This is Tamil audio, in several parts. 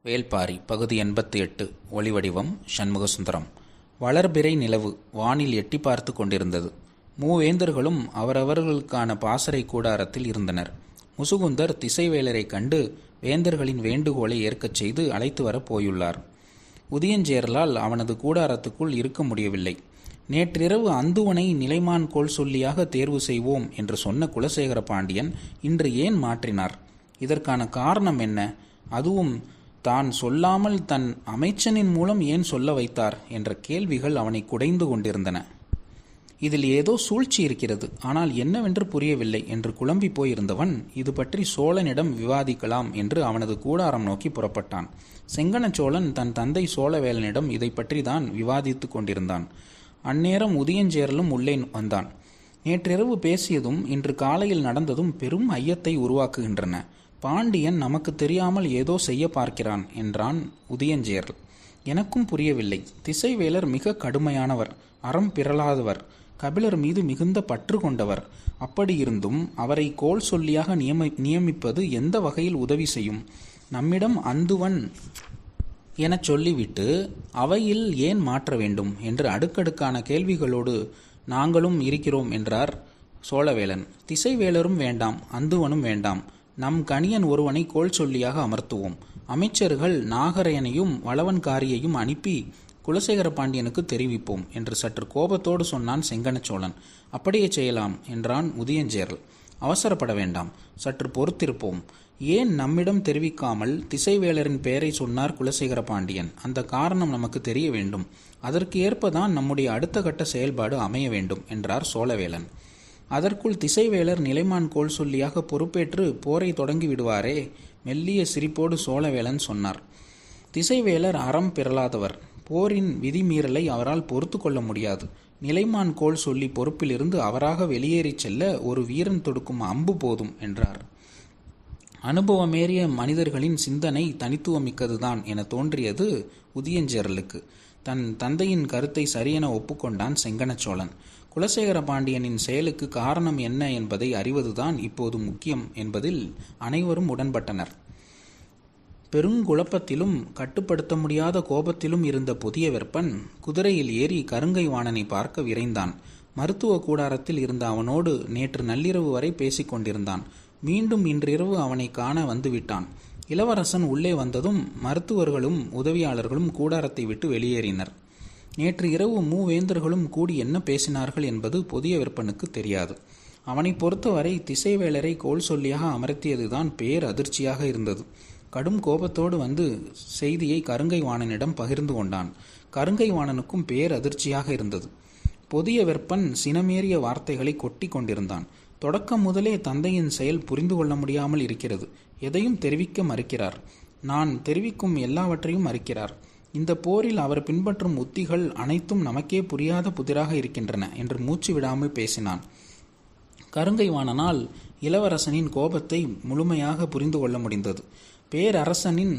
வேள்பாரி பகுதி 88. ஒளிவடிவம் சண்முகசுந்தரம். வளர்பிறை நிலவு வானில் எட்டி பார்த்து கொண்டிருந்தது. மூவேந்தர்களும் அவரவர்களுக்கான பாசறை கூடாரத்தில் இருந்தனர். முசுகுந்தர் திசைவேலரை கண்டு வேந்தர்களின் வேண்டுகோளை ஏற்கச் செய்து அழைத்து வரப் போயுள்ளார். உதியஞ்சேரலால் அவனது கூடாரத்துக்குள் இருக்க முடியவில்லை. நேற்றிரவு அந்துவனை நிலைமான் கோல் சொல்லியாக தேர்வு செய்வோம் என்று சொன்ன குலசேகர பாண்டியன் இன்று ஏன் மாற்றினார்? இதற்கான காரணம் என்ன? அதுவும் தான் சொல்லாமல் தன் அமைச்சனின் மூலம் ஏன் சொல்ல வைத்தார் என்ற கேள்விகள் அவனை குடைந்து கொண்டிருந்தன. இதில் ஏதோ சூழ்ச்சி இருக்கிறது, ஆனால் என்னவென்று புரியவில்லை என்று குழம்பி போயிருந்தவன் இது பற்றி சோழனிடம் விவாதிக்கலாம் என்று அவனது கூடாரம் நோக்கி புறப்பட்டான். செங்கன சோழன் தன் தந்தை சோழவேலனிடம் இதை பற்றி தான் விவாதித்து கொண்டிருந்தான். அந்நேரம் உதியஞ்சேரலும் உள்ளே வந்தான். நேற்றிரவு பேசியதும் இன்று காலையில் நடந்ததும் பெரும் ஐயத்தை உருவாக்குகின்றன. பாண்டியன் நமக்கு தெரியாமல் ஏதோ செய்ய பார்க்கிறான் என்றான் உதியஞ்சேரல். எனக்கும் புரியவில்லை. திசைவேலர் மிக கடுமையானவர், அறம் பிறளாதவர், கபிலர் மீது மிகுந்த பற்று கொண்டவர். அப்படியிருந்தும் அவரை கோல் சொல்லியாக நியமிப்பது எந்த வகையில் உதவி செய்யும்? நம்மிடம் அந்துவன் எனச் சொல்லிவிட்டு அவையில் ஏன் மாற்ற வேண்டும் என்று அடுக்கடுக்கான கேள்விகளோடு நாங்களும் இருக்கிறோம் என்றார் சோழவேலன். திசைவேலரும் வேண்டாம், அந்துவனும் வேண்டாம். நம் கணியன் ஒருவனை கோல் சொல்லியாக அமர்த்துவோம். அமைச்சர்கள் நாகரையனையும் வளவன்காரியையும் அனுப்பி குலசேகர பாண்டியனுக்கு தெரிவிப்போம் என்று சற்று கோபத்தோடு சொன்னான் செங்கனச்சோழன். அப்படியே செய்யலாம் என்றான் உதியஞ்சேரல். அவசரப்பட வேண்டாம், சற்று பொறுத்திருப்போம். ஏன் நம்மிடம் தெரிவிக்காமல் திசைவேலரின் பெயரை சொன்னார் குலசேகர பாண்டியன்? அந்த காரணம் நமக்கு தெரிய வேண்டும். அதற்கு ஏற்பதான் நம்முடைய அடுத்த கட்ட செயல்பாடு அமைய வேண்டும் என்றார் சோழவேலன். அதற்குள் திசைவேலர் நிலைமான் கோல் சொல்லியாக பொறுப்பேற்று போரை தொடங்கி விடுவாரே. மெல்லிய சிரிப்போடு சோழவேலன் சொன்னார். திசைவேலர் அறம் பிறளாதவர். போரின் விதிமீறலை அவரால் பொறுத்து கொள்ள முடியாது. நிலைமான் கோல் சொல்லி பொறுப்பிலிருந்து அவராக வெளியேறி செல்ல ஒரு வீரன் தொடுக்கும் அம்பு போதும் என்றார். அனுபவமேறிய மனிதர்களின் சிந்தனை தனித்துவமிக்கதுதான் என தோன்றியது உதியஞ்சேரலுக்கு. தன் தந்தையின் கருத்தை சரியென ஒப்புக்கொண்டான் செங்கனச்சோழன். குலசேகர பாண்டியனின் செயலுக்கு காரணம் என்ன என்பதை அறிவதுதான் இப்போது முக்கியம் என்பதில் அனைவரும் உடன்பட்டனர். பெருங்குழப்பத்திலும் கட்டுப்படுத்த முடியாத கோபத்திலும் இருந்த புதிய வெப்பன் குதிரையில் ஏறி கருங்கை வாணனை பார்க்க விரைந்தான். மருத்துவ கூடாரத்தில் இருந்த அவனோடு நேற்று நள்ளிரவு வரை பேசிக் கொண்டிருந்தான். மீண்டும் இன்றிரவு அவனை காண வந்துவிட்டான். இளவரசன் உள்ளே வந்ததும் மருத்துவர்களும் உதவியாளர்களும் கூடாரத்தை விட்டு வெளியேறினர். நேற்று இரவு மூவேந்தர்களும் கூடி என்ன பேசினார்கள் என்பது புதிய வெப்பனுக்கு தெரியாது. அவனை பொறுத்தவரை திசைவேலரை கோல் சொல்லியாக அமர்த்தியதுதான் பேர் அதிர்ச்சியாக இருந்தது. கடும் கோபத்தோடு வந்து செய்தியை கருங்கை வாணனிடம் பகிர்ந்து கொண்டான். கருங்கை வாணனுக்கும் பேர் அதிர்ச்சியாக இருந்தது. புதிய வெப்பன் சினமேறிய வார்த்தைகளை கொட்டி கொண்டிருந்தான். தொடக்கம் முதலே தந்தையின் செயல் புரிந்து கொள்ள முடியாமல் இருக்கிறது. எதையும் தெரிவிக்க மறுக்கிறார். நான் தெரிவிக்கும் எல்லாவற்றையும் மறுக்கிறார். இந்த போரில் அவர் பின்பற்றும் உத்திகள் அனைத்தும் நமக்கே புரியாத புதிராக இருக்கின்றன என்று மூச்சு விடாமல் பேசினான். கருங்கை வாணனால் இளவரசனின் கோபத்தை முழுமையாக புரிந்து கொள்ள முடிந்தது. பேரரசனின்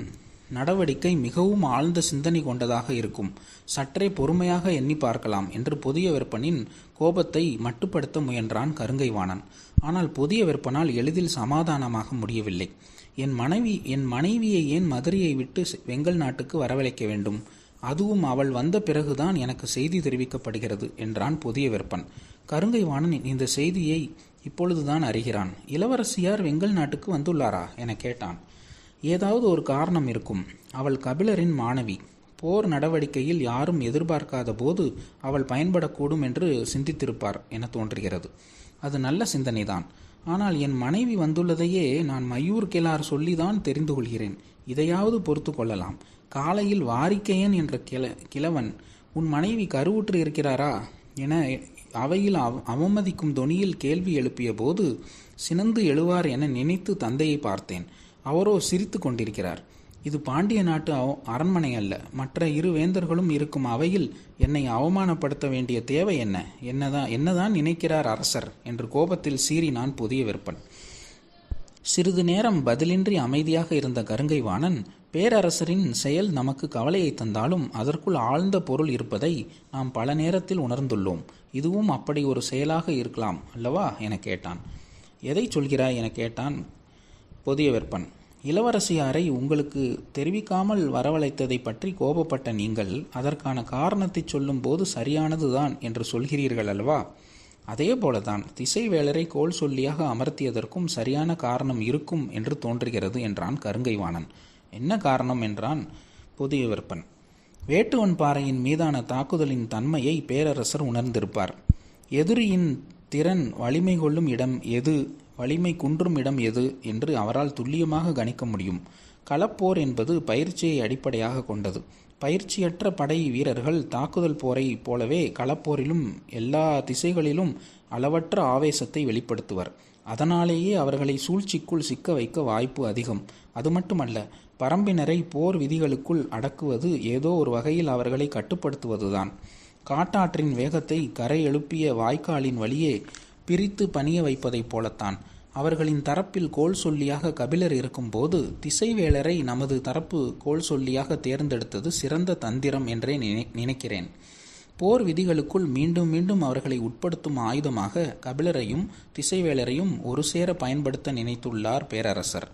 நடவடிக்கை மிகவும் ஆழ்ந்த சிந்தனை கொண்டதாக இருக்கும். சற்றே பொறுமையாக எண்ணி பார்க்கலாம் என்று புதிய வெப்பனின் கோபத்தை மட்டுப்படுத்த முயன்றான் கருங்கை வாணன். ஆனால் புதிய வெப்பனால் எளிதில் சமாதானமாக முடியவில்லை. என் மனைவியை ஏன் மதுரையை விட்டு வெங்கல் நாட்டுக்கு வரவழைக்க வேண்டும்? அதுவும் அவள் வந்த பிறகுதான் எனக்கு செய்தி தெரிவிக்கப்படுகிறது என்றான் புதிய வெப்பன். கருங்கை வாணன் இந்த செய்தியை இப்பொழுதுதான் அறிகிறான். இளவரசியார் வெங்கல் நாட்டுக்கு வந்துள்ளாரா என கேட்டான். ஏதாவது ஒரு காரணம் இருக்கும். அவள் கபிலரின் மாணவி. போர் நடவடிக்கையில் யாரும் எதிர்பார்க்காத போது அவள் பயன்படக்கூடும் என்று சிந்தித்திருப்பார் என தோன்றுகிறது. அது நல்ல சிந்தனைதான். ஆனால் என் மனைவி வந்துள்ளதையே நான் மையூர் கிளார் சொல்லிதான் தெரிந்து கொள்கிறேன். இதையாவது பொறுத்து கொள்ளலாம். காலையில் வாரிக்கையன் என்ற கிழவன் உன் மனைவி கருவுற்று இருக்கிறாரா என அவையில் அவமதிக்கும் தொனியில் கேள்வி எழுப்பிய போது சினந்து எழுவார் என நினைத்து தந்தையை பார்த்தேன். அவரோ சிரித்து கொண்டிருக்கிறார். இது பாண்டிய நாட்டு அரண்மனை அல்ல. மற்ற இரு வேந்தர்களும் இருக்கும் அவையில் என்னை அவமானப்படுத்த வேண்டிய தேவை என்ன? என்னதான் நினைக்கிறார் அரசர் என்று கோபத்தில் சீறினான் புதிய வெப்பன். சிறிது நேரம் பதிலின்றி அமைதியாக இருந்த கருங்கை வாணன், பேரரசரின் செயல் நமக்கு கவலையை தந்தாலும் அதற்குள் ஆழ்ந்த பொருள் இருப்பதை நாம் பல நேரத்தில் உணர்ந்துள்ளோம். இதுவும் அப்படி ஒரு செயலாக இருக்கலாம் அல்லவா என கேட்டான். எதை சொல்கிறாய் என கேட்டான் புதிய வெப்பன். இளவரசியாரை உங்களுக்கு தெரிவிக்காமல் வரவழைத்ததை பற்றி கோபப்பட்ட நீங்கள் அதற்கான காரணத்தை சொல்லும்போது சரியானதுதான் என்று சொல்கிறீர்கள் அல்லவா? அதே போலதான் திசைவேளரை கோல் சொல்லியாக அமர்த்தியதற்கும் சரியான காரணம் இருக்கும் என்று தோன்றுகிறது என்றான் கருங்கைவாணன். என்ன காரணம் என்றான் புதியவர்ப்பன். வேட்டுவன் பாறையின் மீதான தாக்குதலின் தன்மையை பேரரசர் உணர்ந்திருப்பார். எதிரியின் திறன் வலிமை கொள்ளும் இடம் எது, வலிமை குன்றும் இடம் எது என்று அவரால் துல்லியமாக கணிக்க முடியும். களப்போர் என்பது பயிற்சியை அடிப்படையாக கொண்டது. பயிற்சியற்ற படை வீரர்கள் தாக்குதல் போரை போலவே களப்போரிலும் எல்லா திசைகளிலும் அளவற்ற ஆவேசத்தை வெளிப்படுத்துவர். அதனாலேயே அவர்களை சூழ்ச்சிக்குள் சிக்க வைக்க வாய்ப்பு அதிகம். அது மட்டுமல்ல, பரம்பினரை போர் விதிகளுக்குள் அடக்குவது ஏதோ ஒரு வகையில் அவர்களை கட்டுப்படுத்துவதுதான். காட்டாற்றின் வேகத்தை கரை எழுப்பிய வாய்க்காலின் வழியே பிரித்து பணிய வைப்பதைப் போலத்தான். அவர்களின் தரப்பில் கோல் சொல்லியாக கபிலர் இருக்கும்போது திசைவேளரை நமது தரப்பு கோல் சொல்லியாக தேர்ந்தெடுத்தது சிறந்த தந்திரம் என்றே நினைக்கிறேன். போர் விதிகளுக்குள் மீண்டும் மீண்டும் அவர்களை உட்படுத்தும் ஆயுதமாக கபிலரையும் திசைவேளரையும் ஒரு சேர பயன்படுத்த நினைத்துள்ளார் பேரரசர்.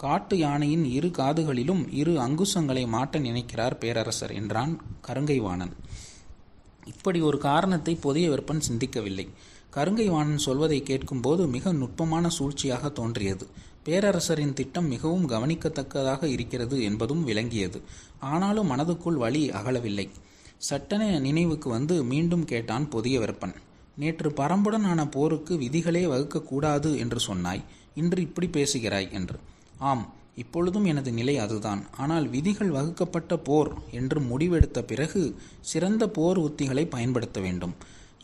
காட்டு யானையின் இரு காதுகளிலும் இரு அங்குசங்களை மாட்ட நினைக்கிறார் பேரரசர் என்றான் கருங்கைவாணன். இப்படி ஒரு காரணத்தை புதியவர்ப்பன் சிந்திக்கவில்லை. கருங்கைவாணன் சொல்வதை கேட்கும்போது மிக நுட்பமான சூழ்ச்சியாக தோன்றியது. பேரரசரின் திட்டம் மிகவும் கவனிக்கத்தக்கதாக இருக்கிறது என்பதும் விளங்கியது. ஆனாலும் மனதுக்குள் வலி அகலவில்லை. சட்டென நினைவுக்கு வந்து மீண்டும் கேட்டான் புதியவர்ப்பன். நேற்று பரம்புடனான போருக்கு விதிகளே வகுக்கக்கூடாது என்று சொன்னாய், இன்று இப்படி பேசுகிறாய் என்று. ஆம், இப்பொழுதும் எனது நிலை அதுதான். ஆனால் விதிகள் வகுக்கப்பட்ட போர் என்று முடிவெடுத்த பிறகு சிறந்த போர் உத்திகளை பயன்படுத்த வேண்டும்.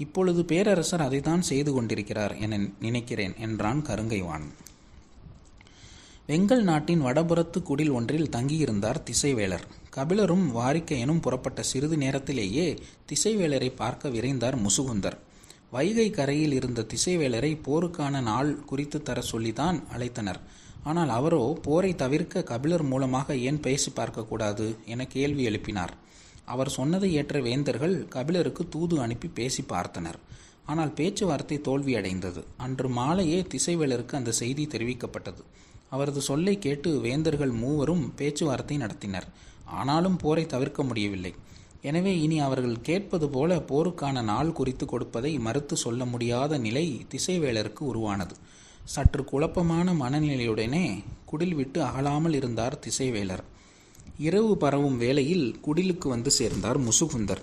இப்பொழுது பேரரசர் அதைத்தான் செய்து கொண்டிருக்கிறார் என நினைக்கிறேன் என்றான் கருங்கைவாணன். வெங்கல் நாட்டின் வடபுறத்து குடில் ஒன்றில் தங்கியிருந்தார் திசைவேளர். கபிலரும் வாரிக்கையனும் புறப்பட்ட சிறிது நேரத்திலேயே திசைவேளரை பார்க்க விரைந்தார் முசுகுந்தர். வைகை கரையில் இருந்த திசைவேளரை போருக்கான நாள் குறித்து தர சொல்லிதான் அழைத்தனர். ஆனால் அவரோ போரை தவிர்க்க கபிலர் மூலமாக ஏன் பேசி பார்க்கக்கூடாது என கேள்வி எழுப்பினார். அவர் சொன்னதை ஏற்ற வேந்தர்கள் கபிலருக்கு தூது அனுப்பி பேசி பார்த்தனர். ஆனால் பேச்சுவார்த்தை தோல்வியடைந்தது. அன்று மாலையே திசைவேளருக்கு அந்த செய்தி தெரிவிக்கப்பட்டது. அவரது சொல்லை கேட்டு வேந்தர்கள் மூவரும் பேச்சுவார்த்தை நடத்தினர். ஆனாலும் போரை தவிர்க்க முடியவில்லை. எனவே இனி அவர்கள் கேட்பது போல போருக்கான நாள் குறித்து கொடுப்பதை மறுத்து சொல்ல முடியாத நிலை திசைவேளருக்கு உருவானது. சற்று குழப்பமான மனநிலையுடனே குடில் விட்டு அகலாமல் இருந்தார் திசைவேளர். இரவு பரவும் வேளையில் குடிலுக்கு வந்து சேர்ந்தார் முசுகுந்தர்.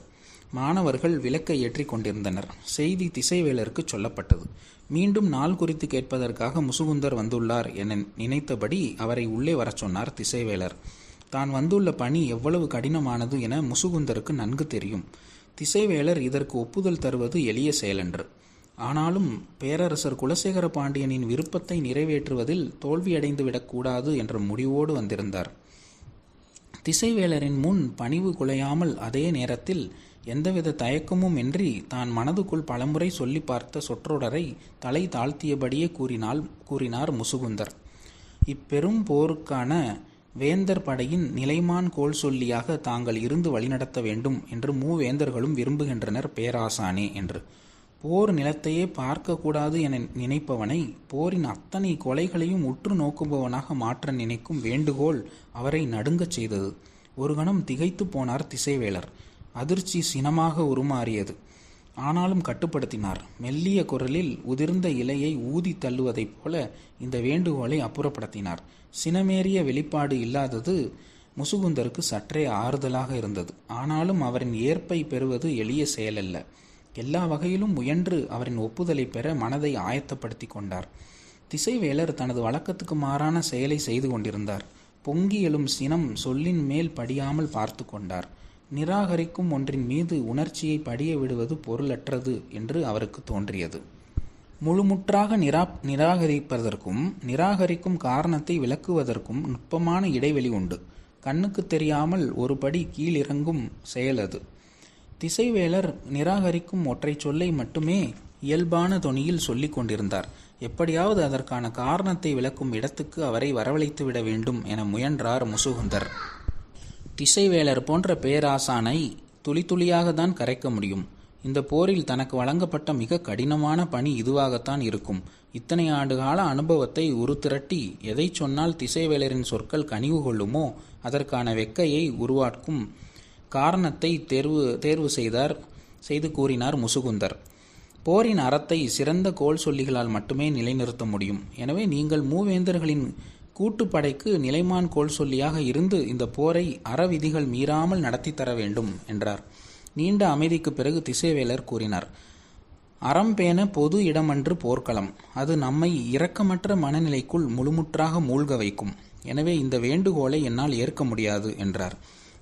மாணவர்கள் விளக்கை ஏற்றி கொண்டிருந்தனர். செய்தி திசைவேளருக்கு சொல்லப்பட்டது. மீண்டும் நாள் குறித்து கேட்பதற்காக முசுகுந்தர் வந்துள்ளார் என நினைத்தபடி அவரை உள்ளே வரச் சொன்னார் திசைவேளர். தான் வந்துள்ள பணி எவ்வளவு கடினமானது என முசுகுந்தருக்கு நன்கு தெரியும். திசைவேளர் இதற்கு ஒப்புதல் தருவது எளிய செயலன்று. ஆனாலும் பேரரசர் குலசேகர பாண்டியனின் விருப்பத்தை நிறைவேற்றுவதில் தோல்வியடைந்து விடக்கூடாது என்ற முடிவோடு வந்திருந்தார். திசைவேளரின் முன் பணிவு குலையாமல் அதே நேரத்தில் எந்தவித தயக்கமும் இன்றி தான் மனதுக்குள் பலமுறை சொல்லி பார்த்த சொற்றொடரை தலை தாழ்த்தியபடியே கூறினார் முசுகுந்தர். இப்பெரும் போருக்கான வேந்தர் படையின் நிலைமான் கோல் சொல்லியாக தாங்கள் இருந்து வழிநடத்த வேண்டும் என்று மூவேந்தர்களும் விரும்புகின்றனர் பேராசானே என்று. போர் நிலத்தையே பார்க்கக்கூடாது என நினைப்பவனை போரின் அத்தனை கொலைகளையும் உற்று நோக்குபவனாக மாற்ற நினைக்கும் வேண்டுகோள் அவரை நடுங்கச் செய்தது. ஒரு கணம் திகைத்து போனார் திசைவேளர். அதிர்ச்சி சினமாக உருமாறியது. ஆனாலும் கட்டுப்படுத்தினார். மெல்லிய குரலில் உதிர்ந்த இலையை ஊதி தள்ளுவதைப் போல இந்த வேண்டுகோளை அப்புறப்படுத்தினார். சினமேறிய வெளிப்பாடு இல்லாதது முசுகுந்தருக்கு சற்றே ஆறுதலாக இருந்தது. ஆனாலும் அவரின் ஏற்பை பெறுவது எளிய செயலல்ல. எல்லா வகையிலும் முயன்று அவரின் ஒப்புதலை பெற மனதை ஆயத்தப்படுத்தி கொண்டார். திசைவேளர் தனது வழக்கத்துக்கு மாறான செயலை செய்து கொண்டிருந்தார். பொங்கி எழும் சினம் சொல்லின் மேல் படியாமல் பார்த்து கொண்டார். நிராகரிக்கும் ஒன்றின் மீது உணர்ச்சியை படிய விடுவது பொருளற்றது என்று அவருக்கு தோன்றியது. முழுமுற்றாக நிராகரிப்பதற்கும் நிராகரிக்கும் காரணத்தை விளக்குவதற்கும் நுட்பமான இடைவெளி உண்டு. கண்ணுக்கு தெரியாமல் ஒரு படி கீழிறங்கும் செயல் அது. திசைவேளர் நிராகரிக்கும் ஒற்றை சொல்லை மட்டுமே இயல்பான தொனியில் சொல்லிக் கொண்டிருந்தார். எப்படியாவது அதற்கான காரணத்தை விளக்கும் இடத்துக்கு அவரை வரவழைத்து விட வேண்டும் என முயன்றார் முசுகுந்தர். திசைவேளர் போன்ற பேராசானை துளி துளியாகத்தான் கரைக்க முடியும். இந்த போரில் தனக்கு வழங்கப்பட்ட மிக கடினமான பணி இதுவாகத்தான் இருக்கும். இத்தனை ஆண்டுகால அனுபவத்தை உருத்திரட்டி எதை சொன்னால் திசைவேலரின் சொற்கள் கனிவு கொள்ளுமோ அதற்கான வெக்கையை உருவாக்கும் காரணத்தை தேர்வு செய்து கூறினார் முசுகுந்தர். போரின் அறத்தை சிறந்த கோல் சொல்லிகளால் மட்டுமே நிலைநிறுத்த முடியும். எனவே நீங்கள் மூவேந்தர்களின் கூட்டுப்படைக்கு நிலைமான் கோல் சொல்லியாக இருந்து இந்த போரை அறவிதிகள் மீறாமல் நடத்தி தர வேண்டும் என்றார். நீண்ட அமைதிக்கு பிறகு திசைவேலர் கூறினார், அறம் பேண பொது இடமன்று போர்க்களம். அது நம்மை இரக்கமற்ற மனநிலைக்குள் முழுமுற்றாக மூழ்க வைக்கும். எனவே இந்த வேண்டுகோளை என்னால் ஏற்க முடியாது என்றார்.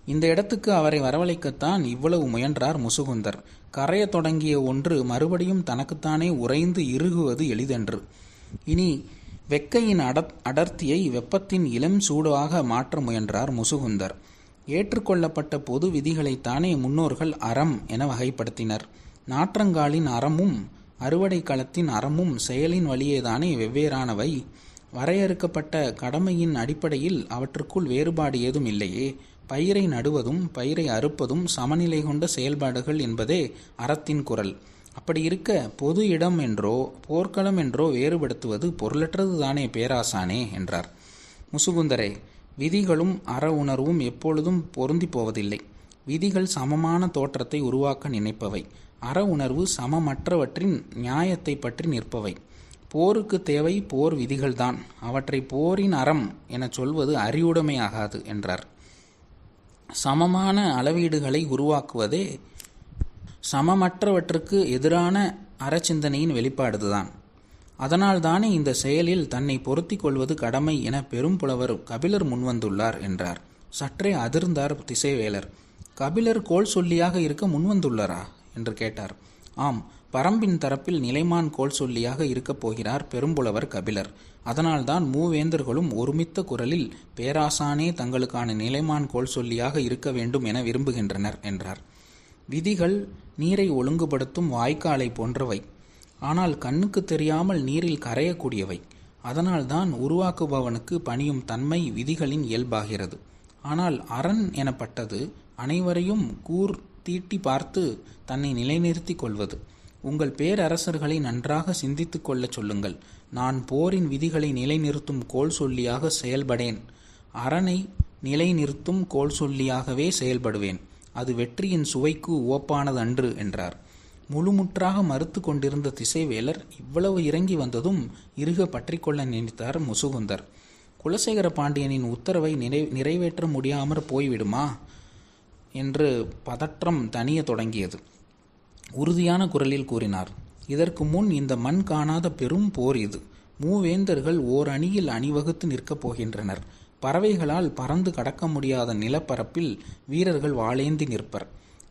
இந்த இடத்துக்கு அவரை வரவழைக்கத்தான் இவ்வளவு முயன்றார் முசுகுந்தர். கரைய தொடங்கிய ஒன்று மறுபடியும் தனக்குத்தானே உறைந்து இறுகுவது எளிதன்று. இனி வெக்கையின் அடர்த்தியை வெப்பத்தின் இளம் சூடாக மாற்ற முயன்றார் முசுகுந்தர். ஏற்றுக்கொள்ளப்பட்ட பொது விதிகளைத்தானே முன்னோர்கள் அறம் என வகைப்படுத்தினர். நாற்றங்காலின் அறமும் அறுவடை களத்தின் அறமும் செயலின் வழியேதானே வெவ்வேறானவை. வரையறுக்கப்பட்ட கடமையின் அடிப்படையில் அவற்றுக்குள் வேறுபாடு ஏதும் இல்லையே. பயிரை நடுவதும் பயிரை அறுப்பதும் சமநிலை கொண்ட செயல்பாடுகள் என்பதே அறத்தின் குரல். அப்படி இருக்க பொது இடம் என்றோ போர்க்களம் என்றோ வேறுபடுத்துவது பொருளற்றது தானே பேராசானே என்றார். முசுகுந்தரே, விதிகளும் அற உணர்வும் எப்பொழுதும் பொருந்தி போவதில்லை. விதிகள் சமமான தோற்றத்தை உருவாக்க நினைப்பவை. அற உணர்வு சமமற்றவற்றின் நியாயத்தை பற்றி நிற்பவை. போருக்கு தேவை போர் விதிகள்தான். அவற்றை போரின் அறம் என சொல்வது அறிவுடைமையாகாது என்றார். சமமான அளவீடுகளை உருவாக்குவதே சமமற்றவற்றுக்கு எதிரான அறச்சிந்தனையின் வெளிப்பாடுதான். அதனால்தானே இந்த செயலில் தன்னை பொருத்தி கொள்வது கடமை என பெரும் புலவர் கபிலர் முன்வந்துள்ளார் என்றார். சற்றே அதிர்ந்தார் திசைவேலர். கபிலர் கோல் சொல்லியாக இருக்க முன்வந்துள்ளாரா என்று கேட்டார். ஆம், பரம்பின் தரப்பில் நிலைமான் கோல் சொல்லியாக இருக்கப் போகிறார் பெரும்புலவர் கபிலர். அதனால்தான் மூவேந்தர்களும் ஒருமித்த குரலில் பேராசானே தங்களுக்கான நிலைமான் கோல் சொல்லியாக இருக்க வேண்டும் என விரும்புகின்றனர் என்றார். விதிகள் நீரை ஒழுங்குபடுத்தும் வாய்க்காலை போன்றவை. ஆனால் கண்ணுக்கு தெரியாமல் நீரில் கரையக்கூடியவை. அதனால்தான் உருவாக்குபவனுக்கு பணியும் தன்மை விதிகளின் இயல்பாகிறது. ஆனால் அரண் எனப்பட்டது அனைவரையும் தீட்டி பார்த்து தன்னை நிலைநிறுத்தி கொள்வது. உங்கள் பேரரசர்களை நன்றாக சிந்தித்து கொள்ள சொல்லுங்கள். நான் போரின் விதிகளை நிலைநிறுத்தும் கோல் சொல்லியாக செயல்படேன். அரணை நிலைநிறுத்தும் கோல் சொல்லியாகவே செயல்படுவேன். அது வெற்றியின் சுவைக்கு உவப்பானது அன்று என்றார். முழுமுற்றாக மறுத்து கொண்டிருந்த திசைவேலர் இவ்வளவு இறங்கி வந்ததும் இறுக பற்றி கொள்ள நினைத்தார் முசுகுந்தர். குலசேகர பாண்டியனின் உத்தரவை நிறைவேற்ற முடியாமற் போய்விடுமா என்று பதற்றம் தணிய தொடங்கியது. உறுதியான குரலில் கூறினார், இதற்கு முன் இந்த மண் காணாத பெரும் போர் இது. மூவேந்தர்கள் ஓர் அணியில் அணிவகுத்து நிற்கப் போகின்றனர். பறவைகளால் பறந்து கடக்க முடியாத நிலப்பரப்பில் வீரர்கள் வாளேந்தி நிற்பர்.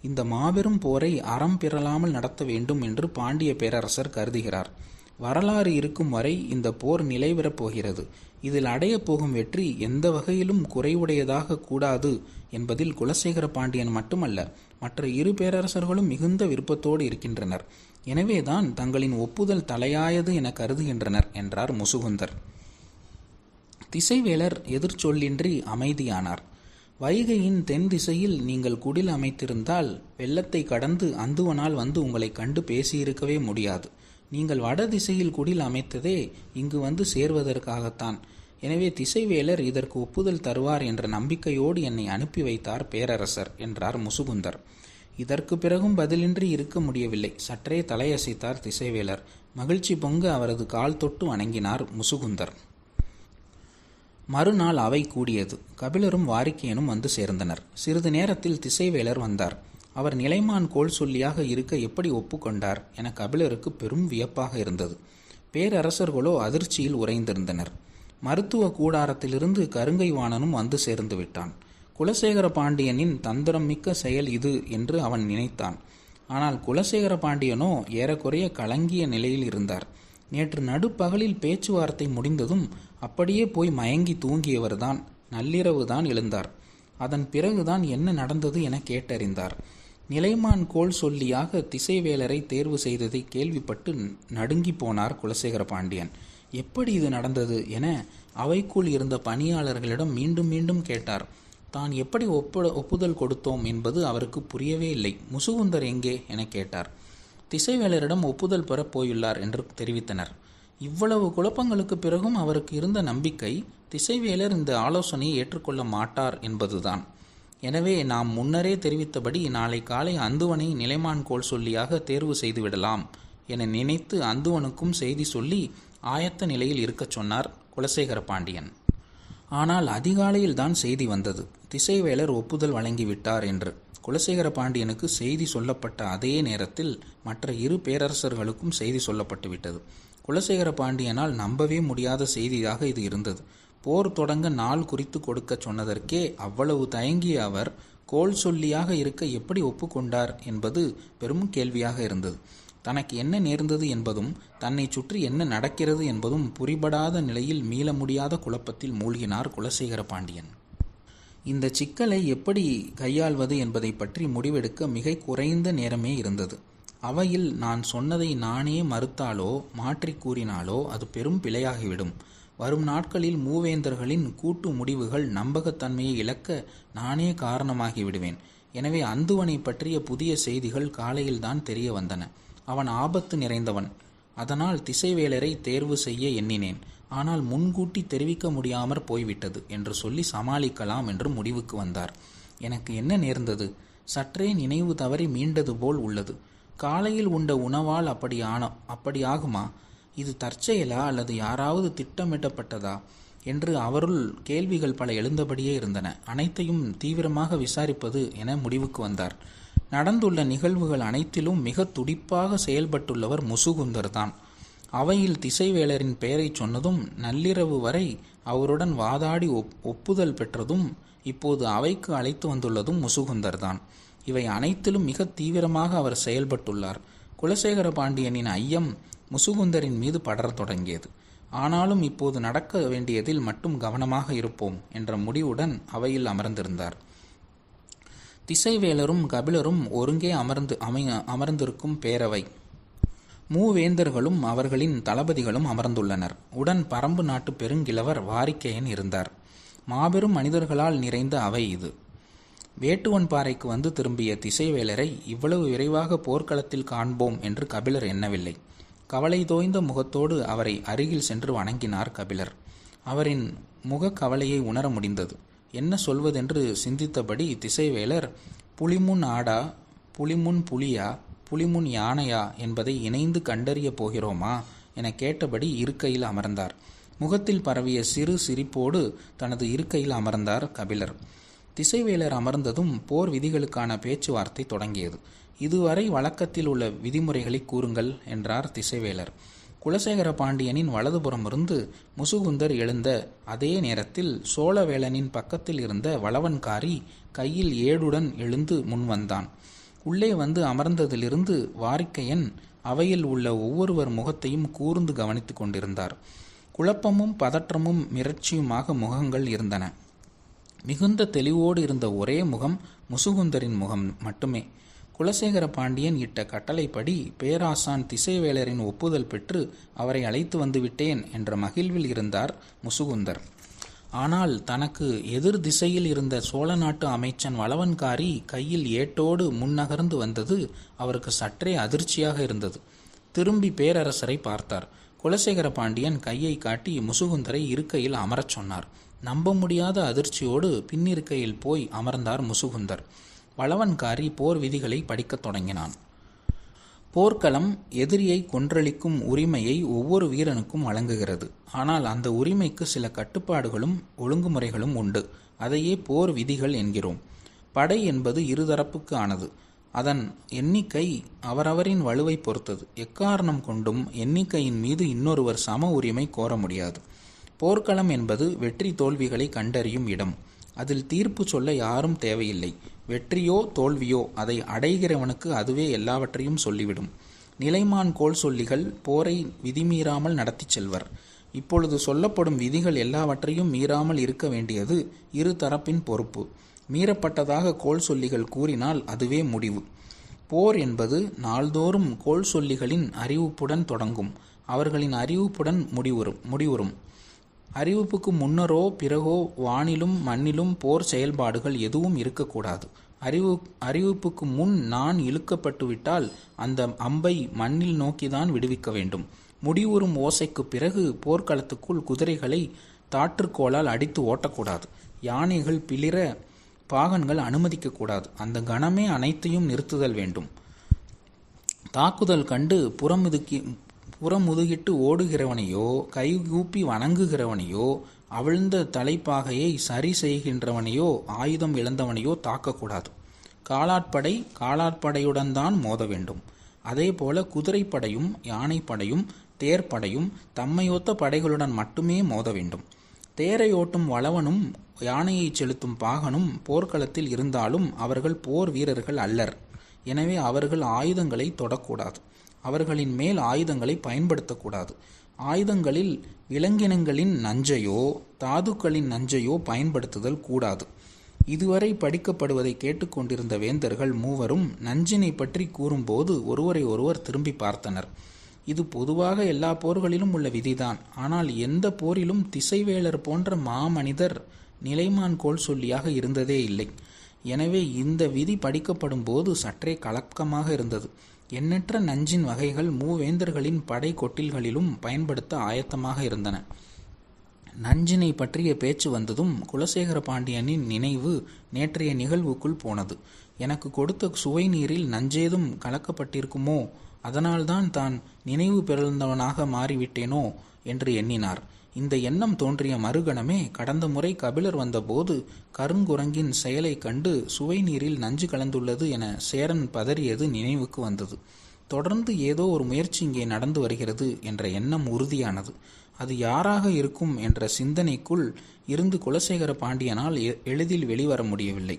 இந்த மாபெரும் போரை அறம் பிறலாமல் நடத்த வேண்டும் என்று பாண்டிய பேரரசர் கருதுகிறார். வரலாறு இருக்கும் வரை இந்த போர் நிலைபெறப் போகிறது. இதில் அடையப் போகும் வெற்றி எந்த வகையிலும் குறைவுடையதாக கூடாது என்பதில் குலசேகர பாண்டியன் மட்டுமல்ல, மற்ற இரு பேரரசர்களும் மிகுந்த விருப்பத்தோடு இருக்கின்றனர். எனவேதான் தங்களின் ஒப்புதல் தலையாயது என கருதுகின்றனர் என்றார் முசுகுந்தர். திசைவேலர் எதிர்ச்சொல்லின்றி அமைதியானார். வைகையின் தென் திசையில் நீங்கள் குடில் அமைத்திருந்தால் வெள்ளத்தை கடந்து அந்துவனால் வந்து உங்களை கண்டு பேசியிருக்கவே முடியாது. நீங்கள் வட திசையில் குடில் அமைத்ததே இங்கு வந்து சேர்வதற்காகத்தான். எனவே திசைவேலர் இதற்கு ஒப்புதல் தருவார் என்ற நம்பிக்கையோடு என்னை அனுப்பி வைத்தார் பேரரசர் என்றார் முசுகுந்தர். இதற்கு பிறகும் பதிலின்றி இருக்க முடியவில்லை. சற்றே தலையசைத்தார் திசைவேலர். மகிழ்ச்சி பொங்க அவரது கால் தொட்டு வணங்கினார் முசுகுந்தர். மறுநாள் அவை கூடியது. கபிலரும் வாரிக்கையனும் வந்து சேர்ந்தனர். சிறிது நேரத்தில் திசைவேலர் வந்தார். அவர் நிலைமான் கோல் சொல்லியாக இருக்க எப்படி ஒப்புக்கொண்டார் என கபிலருக்கு பெரும் வியப்பாக இருந்தது. பேரரசர்களோ அதிர்ச்சியில் உறைந்திருந்தனர். மருத்துவ கூடாரத்திலிருந்து கருங்கை வாணனும் வந்து சேர்ந்து விட்டான். குலசேகர பாண்டியனின் தந்திரம் மிக்க செயல் இது என்று அவன் நினைத்தான். ஆனால் குலசேகர பாண்டியனோ ஏறக்குறைய கலங்கிய நிலையில் இருந்தார். நேற்று நடுப்பகலில் பேச்சுவார்த்தை முடிந்ததும் அப்படியே போய் மயங்கி தூங்கியவர்தான் நள்ளிரவுதான் எழுந்தார். அதன் பிறகுதான் என்ன நடந்தது என கேட்டறிந்தார். நிலைமான் கோல் சொல்லியாக திசைவேலரை தேர்வு செய்ததை கேள்விப்பட்டு நடுங்கி போனார் குலசேகர பாண்டியன். எப்படி இது நடந்தது என அவைக்குள் இருந்த பணியாளர்களிடம் மீண்டும் மீண்டும் கேட்டார். தான் எப்படி ஒப்புதல் கொடுத்தோம் என்பது அவருக்கு புரியவே இல்லை. முசுகுந்தர் எங்கே என கேட்டார். திசைவேலரிடம் ஒப்புதல் பெறப் போயுள்ளார் என்று தெரிவித்தனர். இவ்வளவு குழப்பங்களுக்கு பிறகும் அவருக்கு இருந்த நம்பிக்கை திசைவேலர் இந்த ஆலோசனையை ஏற்றுக்கொள்ள மாட்டார் என்பதுதான். எனவே நாம் முன்னரே தெரிவித்தபடி நாளை காலை அந்துவனை நிலைமான் கோல் சொல்லியாக தேர்வு செய்துவிடலாம் என நினைத்து அந்துவனுக்கும் செய்தி சொல்லி ஆயத்த நிலையில் இருக்கச் சொன்னார் குலசேகர பாண்டியன். ஆனால் அதிகாலையில் தான் செய்தி வந்தது, திசைவேலர் ஒப்புதல் வழங்கிவிட்டார் என்று. குலசேகர பாண்டியனுக்கு செய்தி சொல்லப்பட்ட அதே நேரத்தில் மற்ற இரு பேரரசர்களுக்கும் செய்தி சொல்லப்பட்டு விட்டது. குலசேகர பாண்டியனால் நம்பவே முடியாத செய்தியாக இது இருந்தது. போர் தொடங்க நாள் குறித்து கொடுக்க சொன்னதற்கே அவ்வளவு தயங்கிய அவர் கோல் சொல்லியாக இருக்க எப்படி ஒப்புக்கொண்டார் என்பது பெரும் கேள்வியாக இருந்தது. தனக்கு என்ன நேர்ந்தது என்பதும் தன்னை சுற்றி என்ன நடக்கிறது என்பதும் புரிபடாத நிலையில் மீள முடியாத குழப்பத்தில் மூழ்கினார் குலசேகர பாண்டியன். இந்த சிக்கலை எப்படி கையாள்வது என்பதை பற்றி முடிவெடுக்க மிக குறைந்த நேரமே இருந்தது. அவையில் நான் சொன்னதை நானே மறுத்தாலோ மாற்றி கூறினாலோ அது பெரும் பிழையாகிவிடும். வரும் நாட்களில் மூவேந்தர்களின் கூட்டு முடிவுகள் நம்பகத்தன்மையை இழக்க நானே காரணமாகி விடுவேன். எனவே அந்துவனை பற்றிய புதிய செய்திகள் காலையில்தான் தெரிய வந்தன. அவன் ஆபத்து நிறைந்தவன். அதனால் திசைவேலரை தேர்வு செய்ய எண்ணினேன். ஆனால் முன்கூட்டி தெரிவிக்க முடியாமற் போய்விட்டது என்று சொல்லி சமாளிக்கலாம் என்று முடிவுக்கு வந்தார். எனக்கு என்ன நேர்ந்தது? சற்றே நினைவு தவறி மீண்டது போல் உள்ளது. காலையில் உண்ட உணவால் அப்படி ஆகுமா? இது தற்செயலா அல்லது யாராவது திட்டமிட்டப்பட்டதா என்று அவருள் கேள்விகள் பல எழுந்தபடியே இருந்தன. அனைத்தையும் தீவிரமாக விசாரிப்பது என முடிவுக்கு வந்தார். நடந்துள்ள நிகழ்வுகள் அனைத்திலும் மிக துடிப்பாக செயல்பட்டுள்ளவர் முசுகுந்தர் தான். அவையில் திசைவேலரின் பெயரை சொன்னதும் நள்ளிரவு வரை அவருடன் வாதாடி ஒப்புதல் பெற்றதும் இப்போது அவைக்கு அழைத்து வந்துள்ளதும் முசுகுந்தர் தான். இவை அனைத்திலும் மிக தீவிரமாக அவர் செயல்பட்டுள்ளார். குலசேகர பாண்டியனின் ஐயம் முசுகுந்தரின் மீது படரத் தொடங்கியது. ஆனாலும் இப்போது நடக்க வேண்டியதில் மட்டும் கவனமாக இருப்போம் என்ற முடிவுடன் அவையில் அமர்ந்திருந்தார். திசைவேலரும் கபிலரும் ஒருங்கே அமர்ந்திருக்கும் பேரவை. மூவேந்தர்களும் அவர்களின் தளபதிகளும் அமர்ந்துள்ளனர். உடன் பரம்பு நாட்டு பெருங்கிழவர் வாரிக்கையன் இருந்தார். மாபெரும் மனிதர்களால் நிறைந்த அவை இது. வேட்டுவன்பாறைக்கு வந்து திரும்பிய திசைவேலரை இவ்வளவு விரைவாக போர்க்களத்தில் காண்போம் என்று கபிலர் எண்ணவில்லை. கவலை தோய்ந்த முகத்தோடு அவரை அருகில் சென்று வணங்கினார் கபிலர். அவரின் முக கவலையை உணர முடிந்தது. என்ன சொல்வதென்று சிந்தித்தபடி திசைவேலர் புலிமுன் ஆடா, புலிமுன் புலியா, புலிமுன் யானையா என்பதை இணைந்து கண்டறிய போகிறோமா என கேட்டபடி இருக்கையில் அமர்ந்தார். முகத்தில் பரவிய சிறு சிரிப்போடு தனது இருக்கையில் அமர்ந்தார் கபிலர். திசைவேலர் அமர்ந்ததும் போர் விதிகளுக்கான பேச்சுவார்த்தை தொடங்கியது. இதுவரை வழக்கத்தில் உள்ள விதிமுறைகளை கூறுங்கள் என்றார் திசைவேலர். குலசேகர பாண்டியனின் வலதுபுறமிருந்து முசுகுந்தர் எழுந்த அதே நேரத்தில் சோழவேளனின் பக்கத்தில் இருந்த வளவன்காரி கையில் ஏடுடன் எழுந்து முன்வந்தான். உள்ளே வந்து அமர்ந்ததிலிருந்து வாரிக்கையன் அவையில் உள்ள ஒவ்வொருவர் முகத்தையும் கூர்ந்து கவனித்துக் கொண்டிருந்தார். குழப்பமும் பதற்றமும் மிரட்சியுமாக முகங்கள் இருந்தன. மிகுந்த தெளிவோடு இருந்த ஒரே முகம் முசுகுந்தரின் முகம் மட்டுமே. குலசேகர பாண்டியன் இட்ட கட்டளைப்படி பேராசான் திசைவேலரின் ஒப்புதல் பெற்று அவரை அழைத்து வந்துவிட்டேன் என்ற மகிழ்வில் இருந்தார் முசுகுந்தர். ஆனால் தனக்கு எதிர் திசையில் இருந்த சோழ நாட்டு அமைச்சன் வளவன்காரி கையில் ஏட்டோடு முன்னகர்ந்து வந்தது அவருக்கு சற்றே அதிர்ச்சியாக இருந்தது. திரும்பி பேரரசரை பார்த்தார். குலசேகர பாண்டியன் கையை காட்டி முசுகுந்தரை இருக்கையில் அமரச் சொன்னார். நம்ப முடியாத அதிர்ச்சியோடு பின்னிருக்கையில் போய் அமர்ந்தார் முசுகுந்தர். வளவன்காரி போர் விதிகளை படிக்கத் தொடங்கினான். போர்க்களம் எதிரியை கொன்றளிக்கும் உரிமையை ஒவ்வொரு வீரனுக்கும் வழங்குகிறது. ஆனால் அந்த உரிமைக்கு சில கட்டுப்பாடுகளும் ஒழுங்குமுறைகளும் உண்டு. அதையே போர் விதிகள் என்கிறோம். படை என்பது இருதரப்புக்கு ஆனது. அதன் எண்ணிக்கை அவரவரின் வலுவை பொறுத்தது. எக்காரணம் கொண்டும் எண்ணிக்கையின் மீது இன்னொருவர் சம உரிமை கோர முடியாது. போர்க்களம் என்பது வெற்றி தோல்விகளை கண்டறியும் இடம். அதில் தீர்ப்பு சொல்ல யாரும் தேவையில்லை. வெற்றியோ தோல்வியோ அதை அடைகிறவனுக்கு அதுவே எல்லாவற்றையும் சொல்லிவிடும். நிலைமான் கோல் சொல்லிகள் போரை விதிமீறாமல் நடத்தி செல்வர். இப்பொழுது சொல்லப்படும் விதிகள் எல்லாவற்றையும் மீறாமல் இருக்க வேண்டியது இரு தரப்பின் பொறுப்பு. மீறப்பட்டதாக கோல் சொல்லிகள் கூறினால் அதுவே முடிவு. போர் என்பது நாள்தோறும் கோல் சொல்லிகளின் அறிவிப்புடன் தொடங்கும். அவர்களின் அறிவிப்புடன் முடிவுறும். அறிவிப்புக்கு முன்னரோ பிறகோ வானிலும் மண்ணிலும் போர் செயல்பாடுகள் எதுவும் இருக்கக்கூடாது. அறிவிப்புக்கு முன் நான் இழுக்கப்பட்டுவிட்டால் அந்த அம்பை மண்ணில் நோக்கிதான் விடுவிக்க வேண்டும். முடிவுறும் ஓசைக்கு பிறகு போர்க்களத்துக்குள் குதிரைகளை தாற்றுக்கோளால் அடித்து ஓட்டக்கூடாது. யானைகள் பிளிர பாகன்கள் அனுமதிக்கக்கூடாது. அந்த கணமே அனைத்தையும் நிறுத்துதல் வேண்டும். தாக்குதல் கண்டு புறமுதுகிட்டு ஓடுகிறவனையோ கைகூப்பி வணங்குகிறவனையோ அவிழ்ந்த தலைப்பாகையை சரி செய்கின்றவனையோ ஆயுதம் இழந்தவனையோ தாக்கக்கூடாது. காலாட்படையுடன் தான் மோத வேண்டும். அதேபோல குதிரைப்படையும் யானைப்படையும் தேர்ப்படையும் தம்மையொத்த படைகளுடன் மட்டுமே மோத வேண்டும். தேரை ஓட்டும் வளவனும் யானையை செலுத்தும் பாகனும் போர்க்களத்தில் இருந்தாலும் அவர்கள் போர் வீரர்கள் அல்லர். எனவே அவர்கள் ஆயுதங்களை தொடக்கூடாது. அவர்களின் மேல் ஆயுதங்களை பயன்படுத்தக்கூடாது. ஆயுதங்களில் விலங்கினங்களின் நஞ்சையோ தாதுக்களின் நஞ்சையோ பயன்படுத்துதல் கூடாது. இதுவரை படிக்கப்படுவதை கேட்டுக்கொண்டிருந்த வேந்தர்கள் மூவரும் நஞ்சினை பற்றி கூறும்போது ஒருவரை ஒருவர் திரும்பி பார்த்தனர். இது பொதுவாக எல்லா போர்களிலும் உள்ள விதிதான். ஆனால் எந்த போரிலும் திசைவேலர் போன்ற மாமனிதர் நிலைமான் கோல் சொல்லியாக இருந்ததே இல்லை. எனவே இந்த விதி படிக்கப்படும் போது சற்றே கலக்கமாக இருந்தது. எண்ணற்ற நஞ்சின் வகைகள் மூவேந்தர்களின் படை கொட்டில்களிலும் பயன்படுத்த ஆயத்தமாக இருந்தன. நஞ்சினை பற்றிய பேச்சு வந்ததும் குலசேகர பாண்டியனின் நினைவு நேற்றைய நிகழ்வுக்குள் போனது. எனக்கு கொடுத்த சுவை நீரில் நஞ்சேதும் கலக்கப்பட்டிருக்குமோ, அதனால்தான் தான் நினைவு பிறந்தவனாக மாறிவிட்டேனோ என்று எண்ணினார். இந்த எண்ணம் தோன்றிய மறுகணமே கடந்த முறை கபிலர் வந்தபோது கருங்குரங்கின் செயலை கண்டு சுவை நீரில் நஞ்சு கலந்துள்ளது என சேரன் பதறியது நினைவுக்கு வந்தது. தொடர்ந்து ஏதோ ஒரு முயற்சி இங்கே நடந்து வருகிறது என்ற எண்ணம் உறுதியானது. அது யாராக இருக்கும் என்ற சிந்தனைக்குள் இருந்து குலசேகர பாண்டியனால் எளிதில் வெளிவர முடியவில்லை.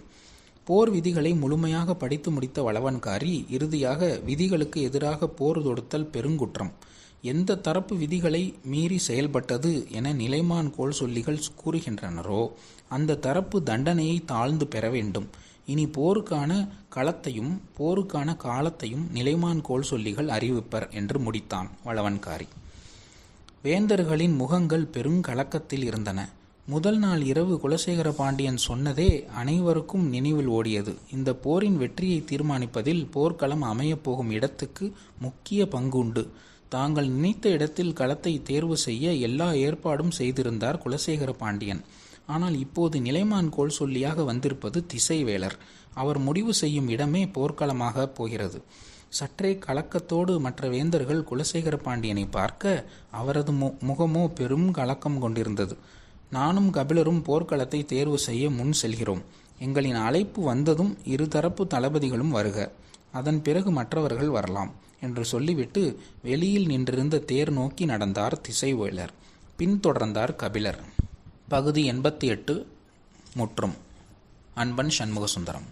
போர் விதிகளை முழுமையாக படித்து முடித்த வளவன்காரி இறுதியாக விதிகளுக்கு எதிராக போர் தொடுத்தல் பெருங்குற்றம், எந்த தரப்பு விதிகளை மீறி செயல்பட்டது என நிலைமான் கோல் சொல்லிகள் கூறுகின்றனரோ அந்த தரப்பு தண்டனையை தாழ்ந்து பெற வேண்டும். இனி போருக்கான களத்தையும் போருக்கான காலத்தையும் நிலைமான் கோல் சொல்லிகள் அறிவிப்பர் என்று முடித்தான் வளவன்காரி. வேந்தர்களின் முகங்கள் பெருங்கலக்கத்தில் இருந்தன. முதல் நாள் இரவு குலசேகர பாண்டியன் சொன்னதே அனைவருக்கும் நினைவில் ஓடியது. இந்த போரின் வெற்றியை தீர்மானிப்பதில் போர்க்களம் அமையப்போகும் இடத்துக்கு முக்கிய பங்குண்டு. தாங்கள் நினைத்த இடத்தில் களத்தை தேர்வு செய்ய எல்லா ஏற்பாடும் செய்திருந்தார் குலசேகர பாண்டியன். ஆனால் இப்போது நிலைமான் கோல் சொல்லியாக வந்திருப்பது திசைவேலர். அவர் முடிவு செய்யும் இடமே போர்க்களமாக போகிறது. சற்றே கலக்கத்தோடு மற்ற வேந்தர்கள் குலசேகர பாண்டியனை பார்க்க அவரது முகமோ பெரும் கலக்கம் கொண்டிருந்தது. நானும் கபிலரும் போர்க்களத்தை தேர்வு செய்ய முன் செல்கிறோம். எங்களின் அழைப்பு வந்ததும் இருதரப்பு தளபதிகளும் வருக. அதன் பிறகு மற்றவர்கள் வரலாம் என்று சொல்லிவிட்டு வெளியில் நின்றிருந்த தேர் நோக்கி நடந்தார் திசைவேலர். பின்தொடர்ந்தார் கபிலர். பகுதி 88 முற்றும். அன்பன் சண்முகசுந்தரம்.